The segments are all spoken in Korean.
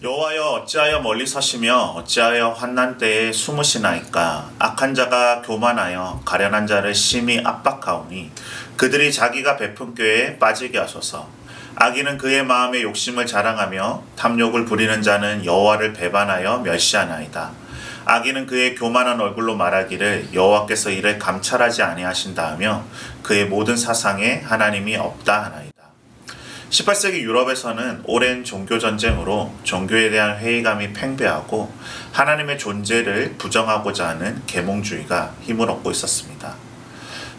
여호와여 어찌하여 멀리 서시며 어찌하여 환난 때에 숨으시나이까. 악한 자가 교만하여 가련한 자를 심히 압박하오니 그들이 자기가 베푼 꾀에 빠지게 하소서. 악인은 그의 마음의 욕심을 자랑하며 탐욕을 부리는 자는 여호와를 배반하여 멸시하나이다. 악인은 그의 교만한 얼굴로 말하기를 여호와께서 이를 감찰하지 아니하신다 하며 그의 모든 사상에 하나님이 없다 하나이다. 18세기 유럽에서는 오랜 종교전쟁으로 종교에 대한 회의감이 팽배하고 하나님의 존재를 부정하고자 하는 계몽주의가 힘을 얻고 있었습니다.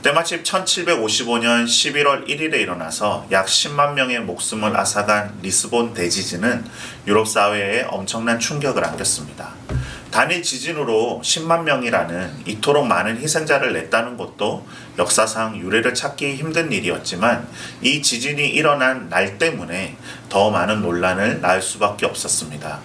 때마침 1755년 11월 1일에 일어나서 약 10만 명의 목숨을 앗아간 리스본 대지진은 유럽 사회에 엄청난 충격을 안겼습니다. 단일 지진으로 10만 명이라는 이토록 많은 희생자를 냈다는 것도 역사상 유례를 찾기 힘든 일이었지만 이 지진이 일어난 날 때문에 더 많은 논란을 낳을 수밖에 없었습니다.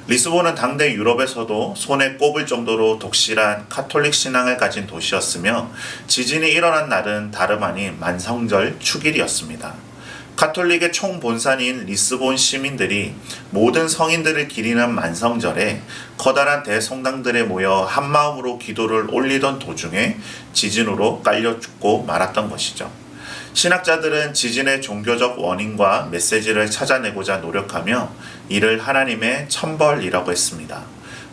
리스본은 당대 유럽에서도 손에 꼽을 정도로 독실한 카톨릭 신앙을 가진 도시였으며 지진이 일어난 날은 다름 아닌 만성절 축일이었습니다. 카톨릭의 총본산인 리스본 시민들이 모든 성인들을 기리는 만성절에 커다란 대성당들에 모여 한마음으로 기도를 올리던 도중에 지진으로 깔려 죽고 말았던 것이죠. 신학자들은 지진의 종교적 원인과 메시지를 찾아내고자 노력하며 이를 하나님의 천벌이라고 했습니다.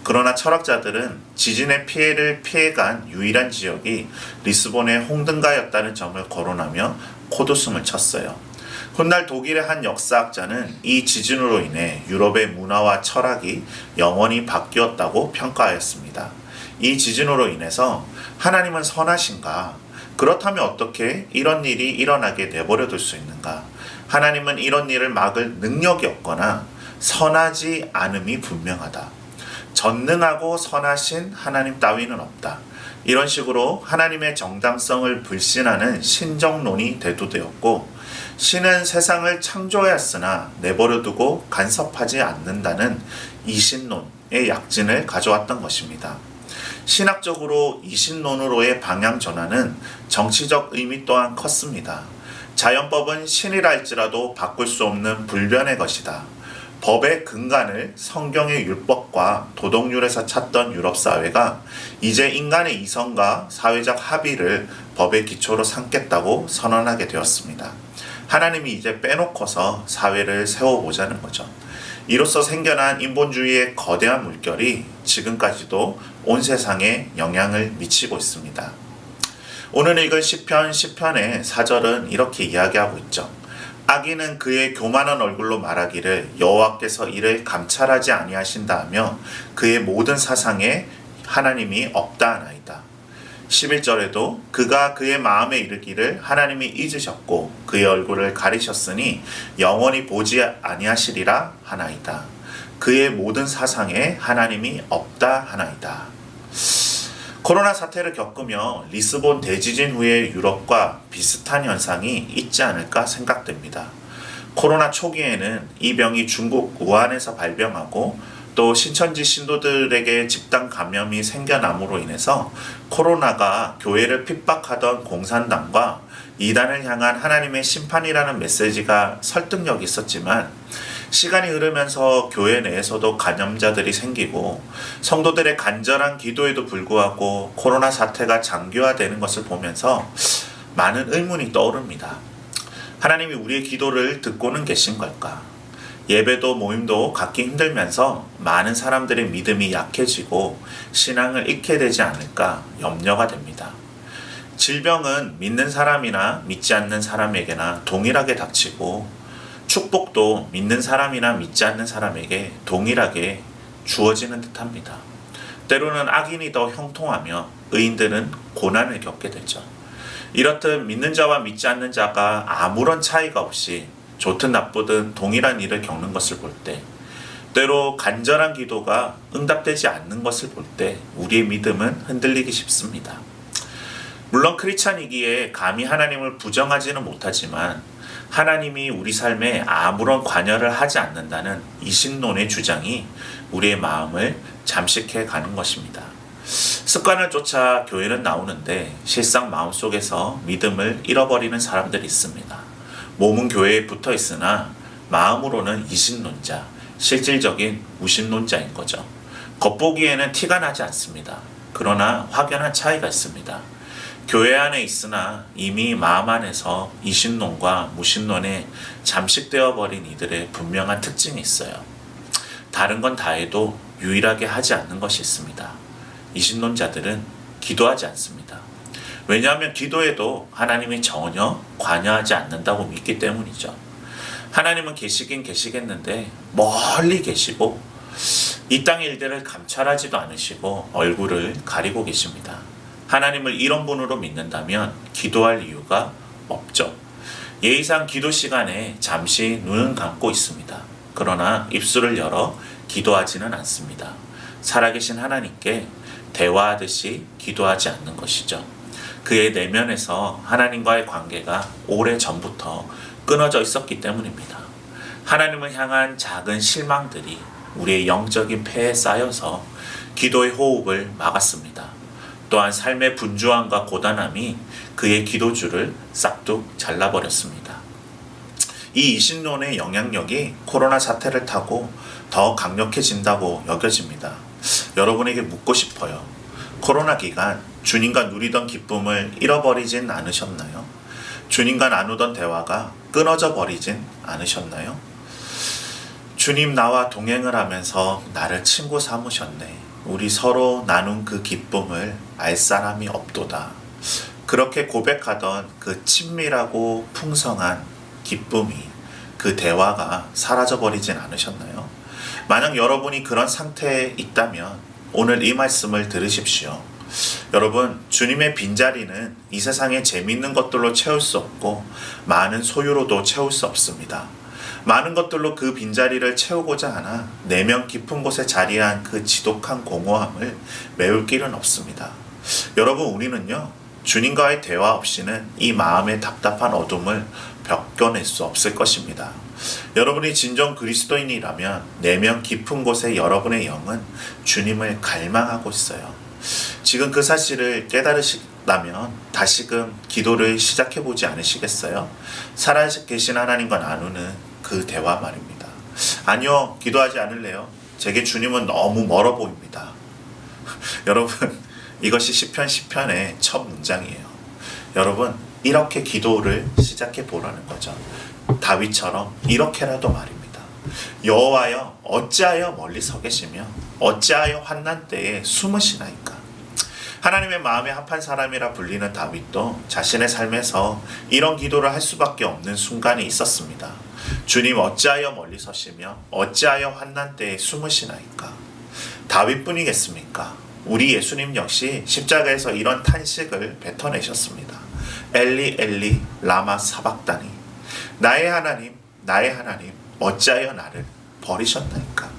그러나 철학자들은 지진의 피해를 피해간 유일한 지역이 리스본의 홍등가였다는 점을 거론하며 코웃음을 쳤어요. 훗날 독일의 한 역사학자는 이 지진으로 인해 유럽의 문화와 철학이 영원히 바뀌었다고 평가하였습니다. 이 지진으로 인해서 하나님은 선하신가? 그렇다면 어떻게 이런 일이 일어나게 내버려둘 수 있는가? 하나님은 이런 일을 막을 능력이 없거나 선하지 않음이 분명하다. 전능하고 선하신 하나님 따위는 없다. 이런 식으로 하나님의 정당성을 불신하는 신정론이 대두되었고 신은 세상을 창조하였으나 내버려두고 간섭하지 않는다는 이신론의 약진을 가져왔던 것입니다. 신학적으로 이신론으로의 방향 전환은 정치적 의미 또한 컸습니다. 자연법은 신이라 할지라도 바꿀 수 없는 불변의 것이다. 법의 근간을 성경의 율법과 도덕률에서 찾던 유럽 사회가 이제 인간의 이성과 사회적 합의를 법의 기초로 삼겠다고 선언하게 되었습니다. 하나님이 이제 빼놓고서 사회를 세워보자는 거죠. 이로써 생겨난 인본주의의 거대한 물결이 지금까지도 온 세상에 영향을 미치고 있습니다. 오늘 읽은 시편 10편의 4절은 이렇게 이야기하고 있죠. 악인은 그의 교만한 얼굴로 말하기를 여호와께서 이를 감찰하지 아니하신다 하며 그의 모든 사상에 하나님이 없다 하나이다. 11절에도 그가 그의 마음에 이르기를 하나님이 잊으셨고 그의 얼굴을 가리셨으니 영원히 보지 아니하시리라 하나이다. 그의 모든 사상에 하나님이 없다 하나이다. 코로나 사태를 겪으며 리스본 대지진 후의 유럽과 비슷한 현상이 있지 않을까 생각됩니다. 코로나 초기에는 이 병이 중국 우한에서 발병하고 또 신천지 신도들에게 집단 감염이 생겨남으로 인해서 코로나가 교회를 핍박하던 공산당과 이단을 향한 하나님의 심판이라는 메시지가 설득력이 있었지만 시간이 흐르면서 교회 내에서도 감염자들이 생기고 성도들의 간절한 기도에도 불구하고 코로나 사태가 장기화되는 것을 보면서 많은 의문이 떠오릅니다. 하나님이 우리의 기도를 듣고는 계신 걸까? 예배도 모임도 갖기 힘들면서 많은 사람들의 믿음이 약해지고 신앙을 잃게 되지 않을까 염려가 됩니다. 질병은 믿는 사람이나 믿지 않는 사람에게나 동일하게 닥치고 축복도 믿는 사람이나 믿지 않는 사람에게 동일하게 주어지는 듯합니다. 때로는 악인이 더 형통하며 의인들은 고난을 겪게 되죠. 이렇듯 믿는 자와 믿지 않는 자가 아무런 차이가 없이 좋든 나쁘든 동일한 일을 겪는 것을 볼 때, 때로 간절한 기도가 응답되지 않는 것을 볼 때 우리의 믿음은 흔들리기 쉽습니다. 물론 크리스찬이기에 감히 하나님을 부정하지는 못하지만 하나님이 우리 삶에 아무런 관여를 하지 않는다는 이신론의 주장이 우리의 마음을 잠식해 가는 것입니다. 습관을 쫓아 교회는 나오는데 실상 마음속에서 믿음을 잃어버리는 사람들이 있습니다. 몸은 교회에 붙어 있으나 마음으로는 이신론자, 실질적인 무신론자인 거죠. 겉보기에는 티가 나지 않습니다. 그러나 확연한 차이가 있습니다. 교회 안에 있으나 이미 마음 안에서 이신론과 무신론에 잠식되어 버린 이들의 분명한 특징이 있어요. 다른 건 다 해도 유일하게 하지 않는 것이 있습니다. 이신론자들은 기도하지 않습니다. 왜냐하면 기도에도 하나님이 전혀 관여하지 않는다고 믿기 때문이죠. 하나님은 계시긴 계시겠는데 멀리 계시고 이 땅의 일들을 감찰하지도 않으시고 얼굴을 가리고 계십니다. 하나님을 이런 분으로 믿는다면 기도할 이유가 없죠. 예의상 기도 시간에 잠시 눈은 감고 있습니다. 그러나 입술을 열어 기도하지는 않습니다. 살아계신 하나님께 대화하듯이 기도하지 않는 것이죠. 그의 내면에서 하나님과의 관계가 오래전부터 끊어져 있었기 때문입니다. 하나님을 향한 작은 실망들이 우리의 영적인 폐에 쌓여서 기도의 호흡을 막았습니다. 또한 삶의 분주함과 고단함이 그의 기도줄을 싹둑 잘라버렸습니다. 이 이신론의 영향력이 코로나 사태를 타고 더 강력해진다고 여겨집니다. 여러분에게 묻고 싶어요. 코로나 기간 주님과 누리던 기쁨을 잃어버리진 않으셨나요? 주님과 나누던 대화가 끊어져 버리진 않으셨나요? 주님 나와 동행을 하면서 나를 친구 삼으셨네. 우리 서로 나눈 그 기쁨을 알 사람이 없도다. 그렇게 고백하던 그 친밀하고 풍성한 기쁨이, 그 대화가 사라져버리진 않으셨나요? 만약 여러분이 그런 상태에 있다면 오늘 이 말씀을 들으십시오. 여러분, 주님의 빈자리는 이 세상의 재미있는 것들로 채울 수 없고 많은 소유로도 채울 수 없습니다. 많은 것들로 그 빈자리를 채우고자 하나 내면 깊은 곳에 자리한 그 지독한 공허함을 메울 길은 없습니다. 여러분, 우리는요, 주님과의 대화 없이는 이 마음의 답답한 어둠을 벗겨낼 수 없을 것입니다. 여러분이 진정 그리스도인이라면 내면 깊은 곳에 여러분의 영은 주님을 갈망하고 있어요. 지금 그 사실을 깨달으시다면 다시금 기도를 시작해보지 않으시겠어요? 살아계신 하나님과 나누는 그 대화 말입니다. 아니요, 기도하지 않을래요. 제게 주님은 너무 멀어 보입니다. 여러분, 이것이 시편 10편의 첫 문장이에요. 여러분, 이렇게 기도를 시작해 보라는 거죠. 다윗처럼 이렇게라도 말입니다. 여호와여, 어찌하여 멀리 서 계시며 어찌하여 환난 때에 숨으시나이까. 하나님의 마음에 합한 사람이라 불리는 다윗도 자신의 삶에서 이런 기도를 할 수밖에 없는 순간이 있었습니다. 주님, 어찌하여 멀리 서시며 어찌하여 환난 때에 숨으시나이까. 다윗뿐이겠습니까? 우리 예수님 역시 십자가에서 이런 탄식을 뱉어내셨습니다. 엘리 엘리 라마 사박다니, 나의 하나님 나의 하나님 어찌하여 나를 버리셨나이까.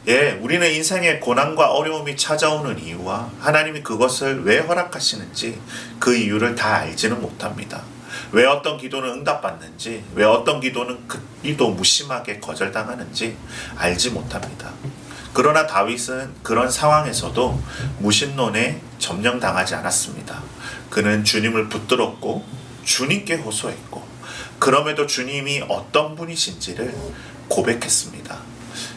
예, 우리는 인생의 고난과 어려움이 찾아오는 이유와 하나님이 그것을 왜 허락하시는지 그 이유를 다 알지는 못합니다. 왜 어떤 기도는 응답받는지, 왜 어떤 기도는 그리도 무심하게 거절당하는지 알지 못합니다. 그러나 다윗은 그런 상황에서도 무신론에 점령당하지 않았습니다. 그는 주님을 붙들었고 주님께 호소했고, 그럼에도 주님이 어떤 분이신지를 고백했습니다.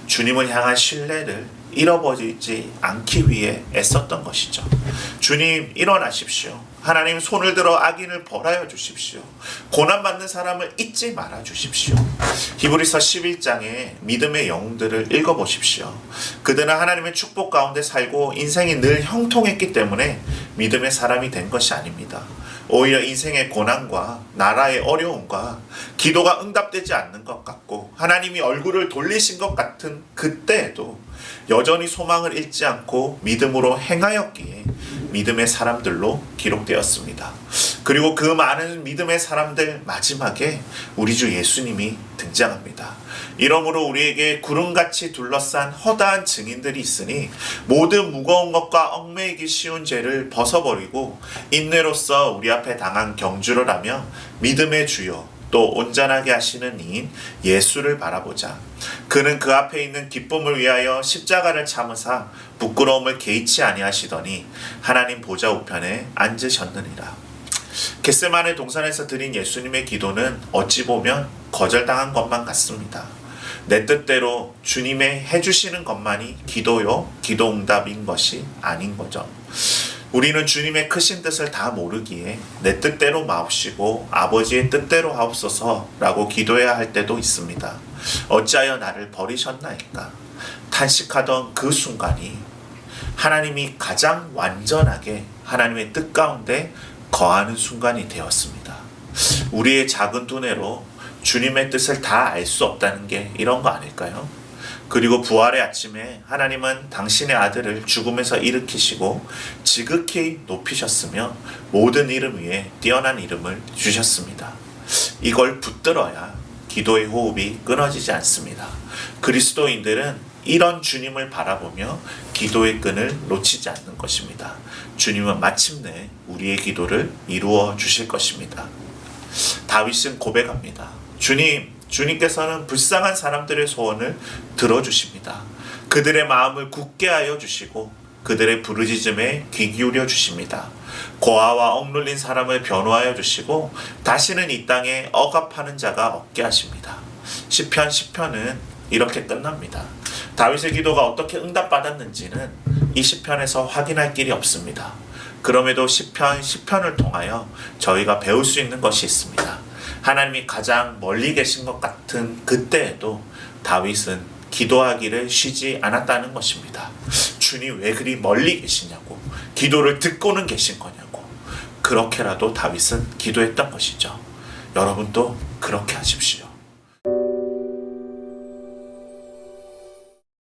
주님을 향한 신뢰를 잃어버리지 않기 위해 애썼던 것이죠. 주님, 일어나십시오. 하나님, 손을 들어 악인을 벌하여 주십시오. 고난받는 사람을 잊지 말아 주십시오. 히브리서 11장의 믿음의 영웅들을 읽어보십시오. 그들은 하나님의 축복 가운데 살고 인생이 늘 형통했기 때문에 믿음의 사람이 된 것이 아닙니다. 오히려 인생의 고난과 나라의 어려움과 기도가 응답되지 않는 것 같고 하나님이 얼굴을 돌리신 것 같은 그때에도 여전히 소망을 잃지 않고 믿음으로 행하였기에 믿음의 사람들로 기록되었습니다. 그리고 그 많은 믿음의 사람들 마지막에 우리 주 예수님이 등장합니다. 이러므로 우리에게 구름같이 둘러싼 허다한 증인들이 있으니 모든 무거운 것과 얽매이기 쉬운 죄를 벗어버리고 인내로서 우리 앞에 당한 경주를 하며 믿음의 주요 또 온전하게 하시는 이인 예수를 바라보자. 그는 그 앞에 있는 기쁨을 위하여 십자가를 참으사 부끄러움을 개의치 아니하시더니 하나님 보좌 우편에 앉으셨느니라. 겟세마네 동산에서 드린 예수님의 기도는 어찌 보면 거절당한 것만 같습니다. 내 뜻대로 주님의 해주시는 것만이 기도요, 기도 응답인 것이 아닌 거죠. 우리는 주님의 크신 뜻을 다 모르기에 내 뜻대로 마옵시고 아버지의 뜻대로 하옵소서라고 기도해야 할 때도 있습니다. 어찌하여 나를 버리셨나이까? 탄식하던 그 순간이 하나님이 가장 완전하게 하나님의 뜻 가운데 거하는 순간이 되었습니다. 우리의 작은 두뇌로 주님의 뜻을 다 알 수 없다는 게 이런 거 아닐까요? 그리고 부활의 아침에 하나님은 당신의 아들을 죽음에서 일으키시고 지극히 높이셨으며 모든 이름 위에 뛰어난 이름을 주셨습니다. 이걸 붙들어야 기도의 호흡이 끊어지지 않습니다. 그리스도인들은 이런 주님을 바라보며 기도의 끈을 놓치지 않는 것입니다. 주님은 마침내 우리의 기도를 이루어 주실 것입니다. 다윗은 고백합니다. 주님께서는 불쌍한 사람들의 소원을 들어주십니다. 그들의 마음을 굳게 하여 주시고 그들의 부르짖음에 귀 기울여 주십니다. 고아와 억눌린 사람을 변호하여 주시고 다시는 이 땅에 억압하는 자가 없게 하십니다. 시편 10편은 이렇게 끝납니다. 다윗의 기도가 어떻게 응답받았는지는 이 시편에서 확인할 길이 없습니다. 그럼에도 시편 10편을 통하여 저희가 배울 수 있는 것이 있습니다. 하나님이 가장 멀리 계신 것 같은 그때에도 다윗은 기도하기를 쉬지 않았다는 것입니다. 주님 왜 그리 멀리 계시냐고, 기도를 듣고는 계신 거냐고, 그렇게라도 다윗은 기도했던 것이죠. 여러분도 그렇게 하십시오.